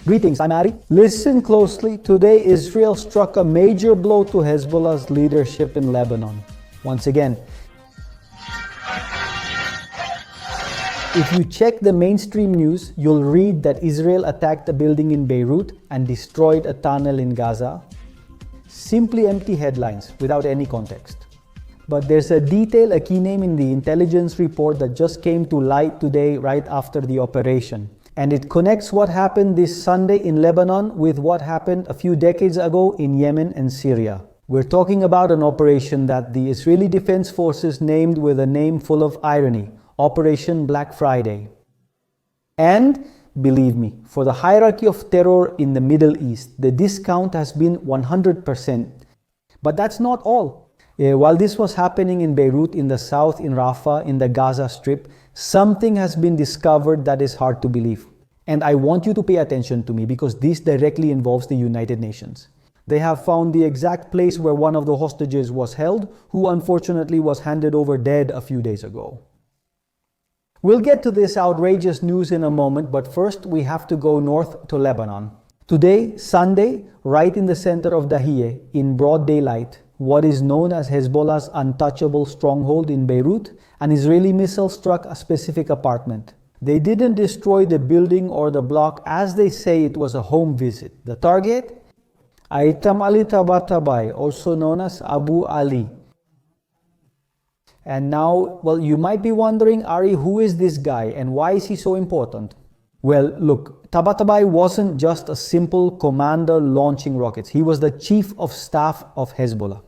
Greetings, I'm Ari. Listen closely. Today, Israel struck a major blow to Hezbollah's leadership in Lebanon. Once again, if you check the mainstream news, you'll read that Israel attacked a building in Beirut and destroyed a tunnel in Gaza. Simply empty headlines without any context. But there's a detail, a key name in the intelligence report that just came to light today right after the operation. And it connects what happened this Sunday in Lebanon with what happened a few decades ago in Yemen and Syria. We're talking about an operation that the Israeli Defense Forces named with a name full of irony, Operation Black Friday. And believe me, for the hierarchy of terror in the Middle East, the discount has been 100%. But that's not all. While this was happening in Beirut, in the south, in Rafah, in the Gaza Strip, something has been discovered that is hard to believe. And I want you to pay attention to me because this directly involves the United Nations. They have found the exact place where one of the hostages was held, who unfortunately was handed over dead a few days ago. We'll get to this outrageous news in a moment, but first we have to go north to Lebanon. Today, Sunday, right in the center of Dahiyeh, in broad daylight, what is known as Hezbollah's untouchable stronghold in Beirut, an Israeli missile struck a specific apartment. They didn't destroy the building or the block as they say it was a home visit. The target? Aitam Ali Tabatabai, also known as Abu Ali. And now, well, you might be wondering, Ari, who is this guy and why is he so important? Well, look, Tabatabai wasn't just a simple commander launching rockets. He was the chief of staff of Hezbollah.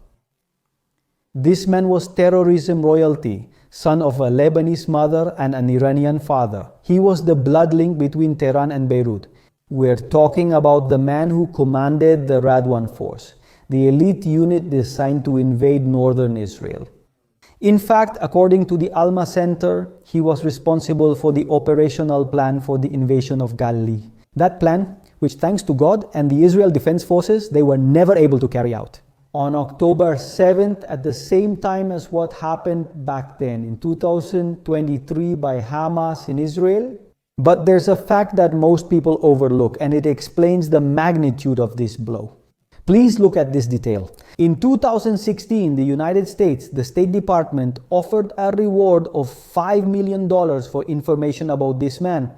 This man was terrorism royalty, son of a Lebanese mother and an Iranian father. He was the blood link between Tehran and Beirut. We're talking about the man who commanded the Radwan force, the elite unit designed to invade northern Israel. In fact, according to the Alma Center, he was responsible for the operational plan for the invasion of Galilee. That plan, which thanks to God and the Israel Defense Forces, they were never able to carry out. On October 7th, at the same time as what happened back then in 2023 by Hamas in Israel. But there's a fact that most people overlook, and it explains the magnitude of this blow. Please look at this detail. In 2016, the United States, the State Department, offered a reward of $5 million for information about this man.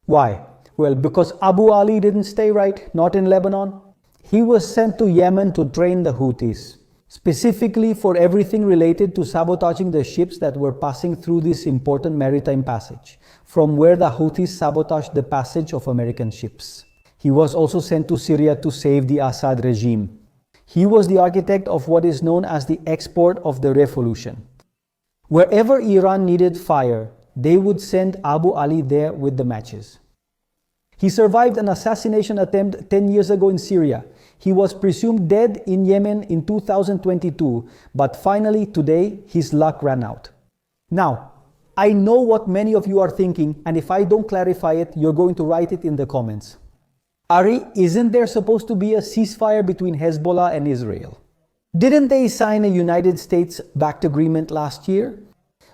Why? Well, because Abu Ali didn't stay right, not in Lebanon. He was sent to Yemen to train the Houthis, specifically for everything related to sabotaging the ships that were passing through this important maritime passage, from where the Houthis sabotaged the passage of American ships. He was also sent to Syria to save the Assad regime. He was the architect of what is known as the export of the revolution. Wherever Iran needed fire, they would send Abu Ali there with the matches. He survived an assassination attempt 10 years ago in Syria. He was presumed dead in Yemen in 2022, but finally today his luck ran out. Now, I know what many of you are thinking, and if I don't clarify it, you're going to write it in the comments. Ari, isn't there supposed to be a ceasefire between Hezbollah and Israel? Didn't they sign a United States-backed agreement last year?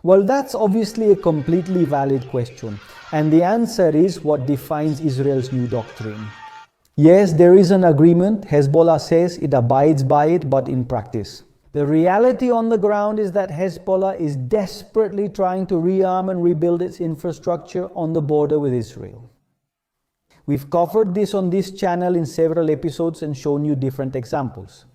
Well, that's obviously a completely valid question, and the answer is what defines Israel's new doctrine. Yes, there is an agreement. Hezbollah says it abides by it, but in practice. The reality on the ground is that Hezbollah is desperately trying to rearm and rebuild its infrastructure on the border with Israel. We've covered this on this channel in several episodes and shown you different examples.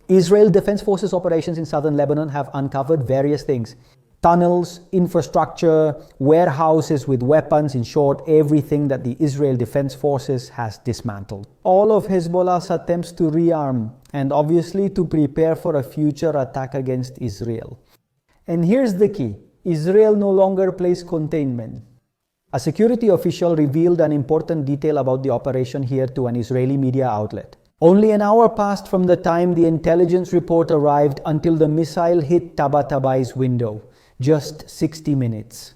Israel Defense Forces operations in southern Lebanon have uncovered various things. Tunnels, infrastructure, warehouses with weapons, in short, everything that the Israel Defense Forces has dismantled. All of Hezbollah's attempts to rearm and obviously to prepare for a future attack against Israel. And here's the key. Israel no longer plays containment. A security official revealed an important detail about the operation here to an Israeli media outlet. Only an hour passed from the time the intelligence report arrived until the missile hit Tabatabai's window. Just 60 minutes.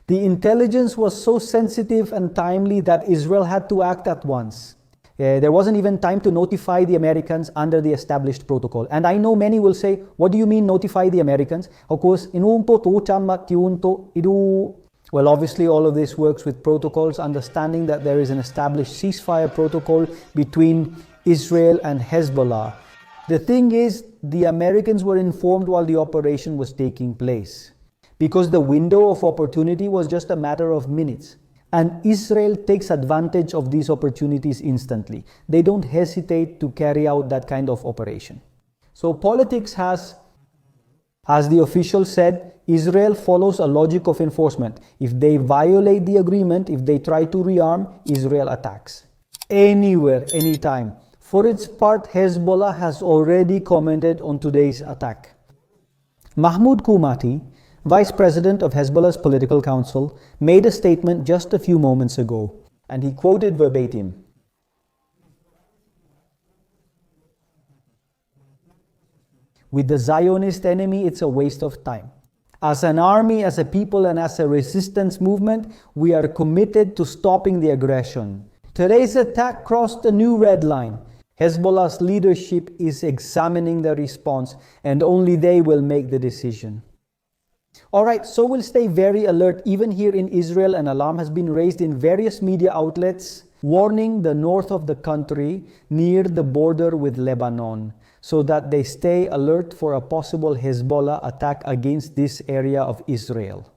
The intelligence was so sensitive and timely that Israel had to act at once. There wasn't even time to notify the Americans under the established protocol. And I know many will say, what do you mean notify the Americans? Of course, inunto to chanma tiunto idu Well, obviously all of this works with protocols, understanding that there is an established ceasefire protocol between Israel and Hezbollah. The thing is, the Americans were informed while the operation was taking place, because the window of opportunity was just a matter of minutes. And Israel takes advantage of these opportunities instantly. They don't hesitate to carry out that kind of operation. So politics has, as the official said, Israel follows a logic of enforcement. If they violate the agreement, if they try to rearm, Israel attacks. Anywhere, anytime. For its part, Hezbollah has already commented on today's attack. Mahmoud Koumati, Vice President of Hezbollah's Political Council, made a statement just a few moments ago, and he quoted verbatim. With the Zionist enemy, it's a waste of time. As an army, as a people, and as a resistance movement, we are committed to stopping the aggression. Today's attack crossed a new red line. Hezbollah's leadership is examining the response, and only they will make the decision. Alright, so we'll stay very alert. Even here in Israel, an alarm has been raised in various media outlets warning the north of the country near the border with Lebanon, so that they stay alert for a possible Hezbollah attack against this area of Israel.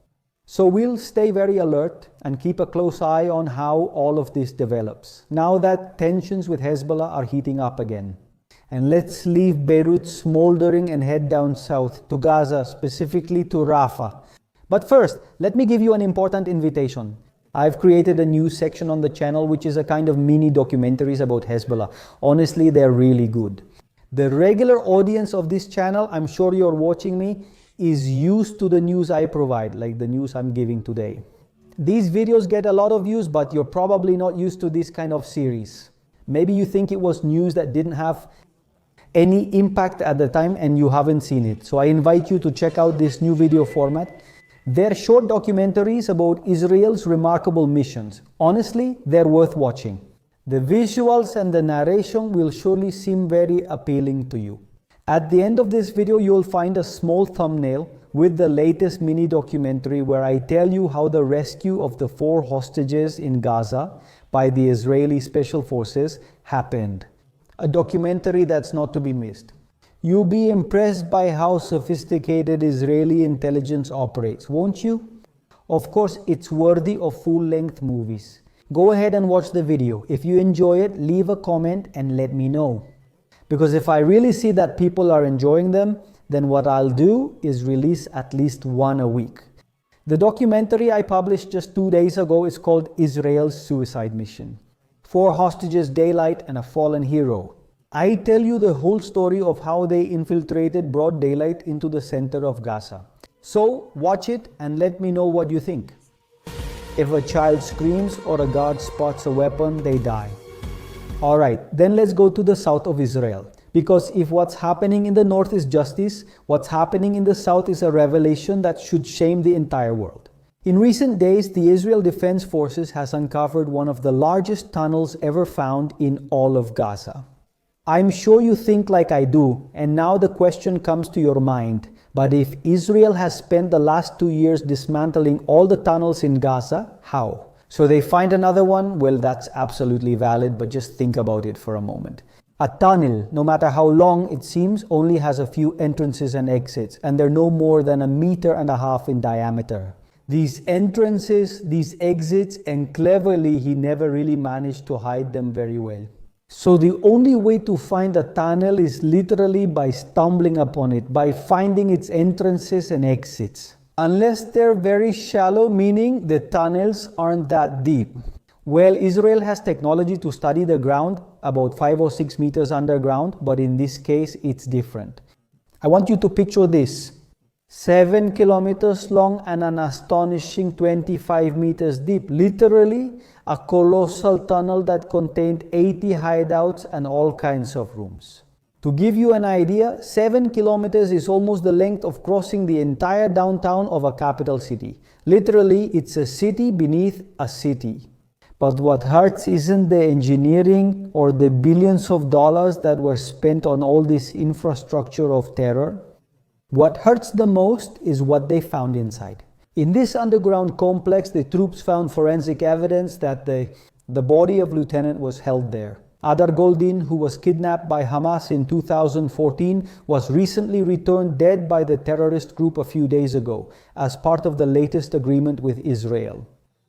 So we'll stay very alert and keep a close eye on how all of this develops, now that tensions with Hezbollah are heating up again. And let's leave Beirut smoldering and head down south to Gaza, specifically to Rafah. But first, let me give you an important invitation. I've created a new section on the channel which is a kind of mini documentaries about Hezbollah. Honestly, they're really good. The regular audience of this channel, I'm sure you're watching me, is used to the news I provide, like the news I'm giving today. These videos get a lot of views, but you're probably not used to this kind of series. Maybe you think it was news that didn't have any impact at the time and you haven't seen it. So I invite you to check out this new video format. They're short documentaries about Israel's remarkable missions. Honestly, they're worth watching. The visuals and the narration will surely seem very appealing to you. At the end of this video, you'll find a small thumbnail with the latest mini documentary where I tell you how the rescue of the 4 hostages in Gaza by the Israeli Special Forces happened. A documentary that's not to be missed. You'll be impressed by how sophisticated Israeli intelligence operates, won't you? Of course, it's worthy of full-length movies. Go ahead and watch the video. If you enjoy it, leave a comment and let me know. Because if I really see that people are enjoying them, then what I'll do is release at least one a week. The documentary I published just 2 days ago is called Israel's Suicide Mission. 4 hostages, daylight, and a fallen hero. I tell you the whole story of how they infiltrated broad daylight into the center of Gaza. So watch it and let me know what you think. If a child screams or a guard spots a weapon, they die. Alright, then let's go to the south of Israel. Because if what's happening in the north is justice, what's happening in the south is a revelation that should shame the entire world. In recent days, the Israel Defense Forces has uncovered one of the largest tunnels ever found in all of Gaza. I'm sure you think like I do, and now the question comes to your mind. But if Israel has spent the last 2 years dismantling all the tunnels in Gaza, how? So they find another one? Well, that's absolutely valid, but just think about it for a moment. A tunnel, no matter how long it seems, only has a few entrances and exits, and they're no more than 1.5 meters in diameter. These entrances, these exits, and cleverly, he never really managed to hide them very well. So the only way to find a tunnel is literally by stumbling upon it, by finding its entrances and exits. Unless they're very shallow, meaning the tunnels aren't that deep. Well, Israel has technology to study the ground about 5 or 6 meters underground, but in this case, it's different. I want you to picture this. 7 kilometers long and an astonishing 25 meters deep. Literally, a colossal tunnel that contained 80 hideouts and all kinds of rooms. To give you an idea, 7 kilometers is almost the length of crossing the entire downtown of a capital city. Literally, it's a city beneath a city. But what hurts isn't the engineering or the billions of dollars that were spent on all this infrastructure of terror. What hurts the most is what they found inside. In this underground complex, the troops found forensic evidence that the body of Lieutenant was held there. Adar Goldin, who was kidnapped by Hamas in 2014, was recently returned dead by the terrorist group a few days ago as part of the latest agreement with Israel.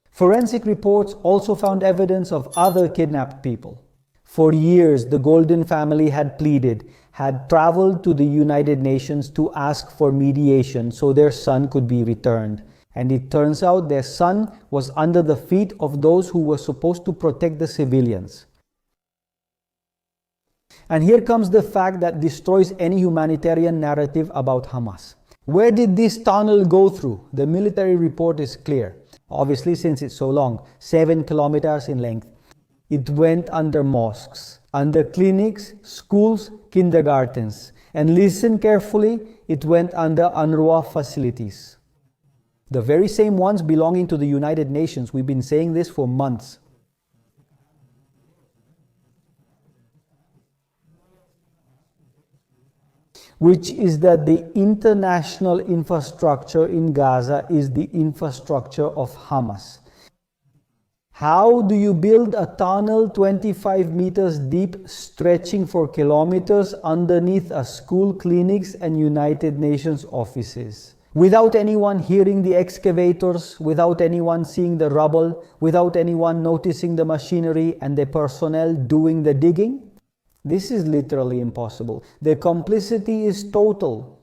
Forensic reports also found evidence of other kidnapped people. For years, the Goldin family had pleaded, had traveled to the United Nations to ask for mediation so their son could be returned. And it turns out their son was under the feet of those who were supposed to protect the civilians. And here comes the fact that destroys any humanitarian narrative about Hamas. Where did this tunnel go through? The military report is clear. Obviously, since it's so long, 7 kilometers in length. It went under mosques, under clinics, schools, kindergartens. And listen carefully, it went under UNRWA facilities. The very same ones belonging to the United Nations. We've been saying this for months. Which is that the international infrastructure in Gaza is the infrastructure of Hamas. How do you build a tunnel 25 meters deep, stretching for kilometers underneath a school, clinics, and United Nations offices? Without anyone hearing the excavators, without anyone seeing the rubble, without anyone noticing the machinery and the personnel doing the digging? This is literally impossible. The complicity is total.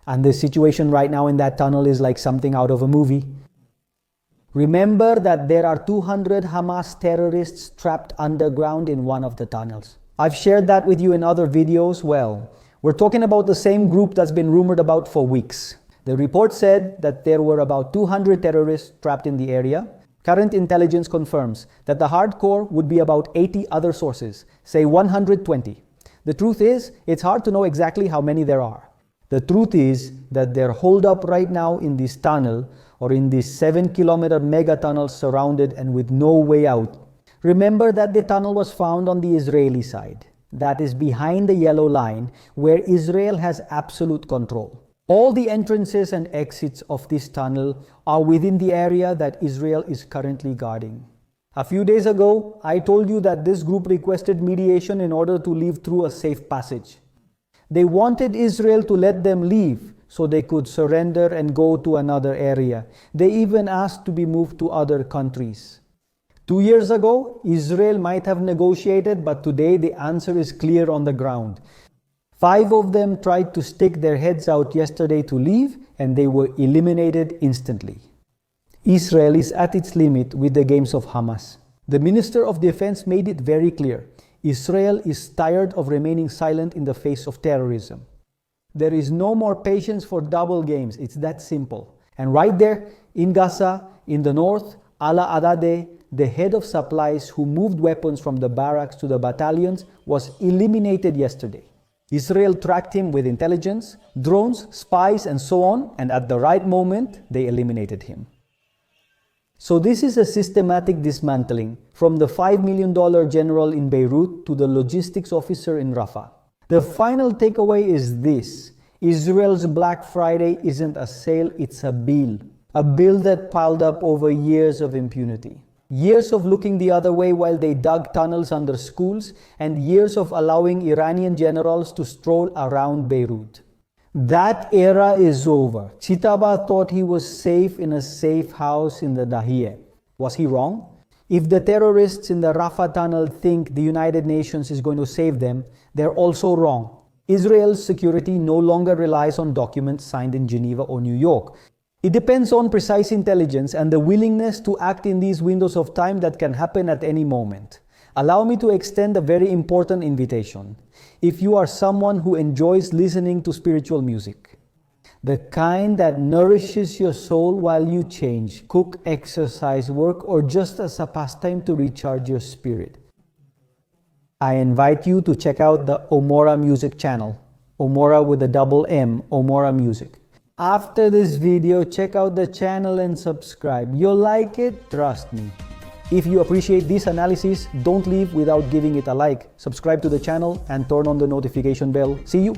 And the situation right now in that tunnel is like something out of a movie. Remember that there are 200 Hamas terrorists trapped underground in one of the tunnels. I've shared that with you in other videos. Well, we're talking about the same group that's been rumored about for weeks. The report said that there were about 200 terrorists trapped in the area. Current intelligence confirms that the hardcore would be about 80 other sources, say 120. The truth is, it's hard to know exactly how many there are. The truth is that they're holed up right now in this tunnel or in this 7-kilometer mega tunnel surrounded and with no way out. Remember that the tunnel was found on the Israeli side. That is behind the yellow line where Israel has absolute control. All the entrances and exits of this tunnel are within the area that Israel is currently guarding. A few days ago, I told you that this group requested mediation in order to leave through a safe passage. They wanted Israel to let them leave so they could surrender and go to another area. They even asked to be moved to other countries. 2 years ago, Israel might have negotiated, but today the answer is clear on the ground. 5 of them tried to stick their heads out yesterday to leave, and they were eliminated instantly. Israel is at its limit with the games of Hamas. The Minister of Defense made it very clear. Israel is tired of remaining silent in the face of terrorism. There is no more patience for double games. It's that simple. And right there in Gaza, in the north, Ala Adade, the head of supplies who moved weapons from the barracks to the battalions, was eliminated yesterday. Israel tracked him with intelligence, drones, spies, and so on, and at the right moment, they eliminated him. So this is a systematic dismantling, from the $5 million general in Beirut to the logistics officer in Rafah. The final takeaway is this: Israel's Black Friday isn't a sale, it's a bill that piled up over years of impunity. Years of looking the other way while they dug tunnels under schools, and years of allowing Iranian generals to stroll around Beirut. That era is over. Chitaba thought he was safe in a safe house in the Dahiyeh. Was he wrong? If the terrorists in the Rafah tunnel think the United Nations is going to save them, they're also wrong. Israel's security no longer relies on documents signed in Geneva or New York. It depends on precise intelligence and the willingness to act in these windows of time that can happen at any moment. Allow me to extend a very important invitation. If you are someone who enjoys listening to spiritual music, the kind that nourishes your soul while you change, cook, exercise, work, or just as a pastime to recharge your spirit, I invite you to check out the Omora Music channel. Omora with a double M, Omora Music. After this video, check out the channel and subscribe. You'll like it, trust me. If you appreciate this analysis, don't leave without giving it a like. Subscribe to the channel and turn on the notification bell. See you!